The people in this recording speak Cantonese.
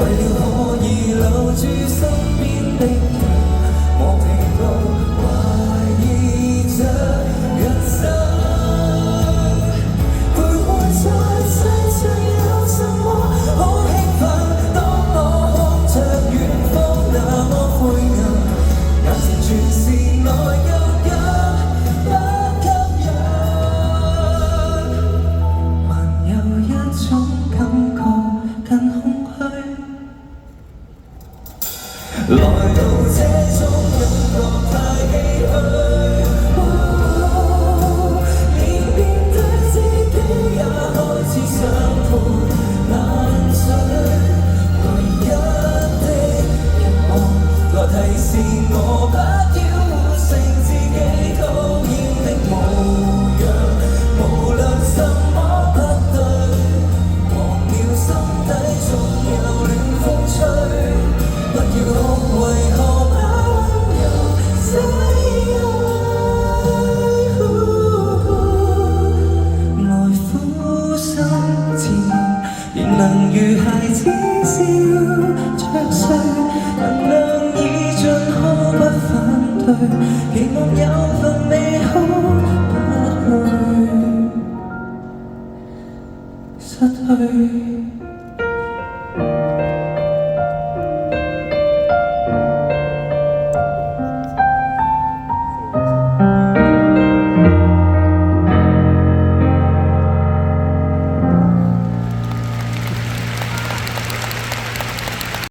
了可以留住身邊的人，我疲勞懷疑着人生。徘徊在世上有什麼好興奮？當我看着遠方那麼灰暗，眼前全是內疚感，不吸引。還有一種感覺更空虛，來到這種感覺太唏噓。連面對自己也開始想潑冷水，唯一的願望來提示我不要活成自己討厭的模樣。無論什麼不對，忘了心底總有暖風吹。不要哭，為何把溫柔洗去？來撫心自問，仍能如孩子笑着睡，能量已盡可不反對，期望有份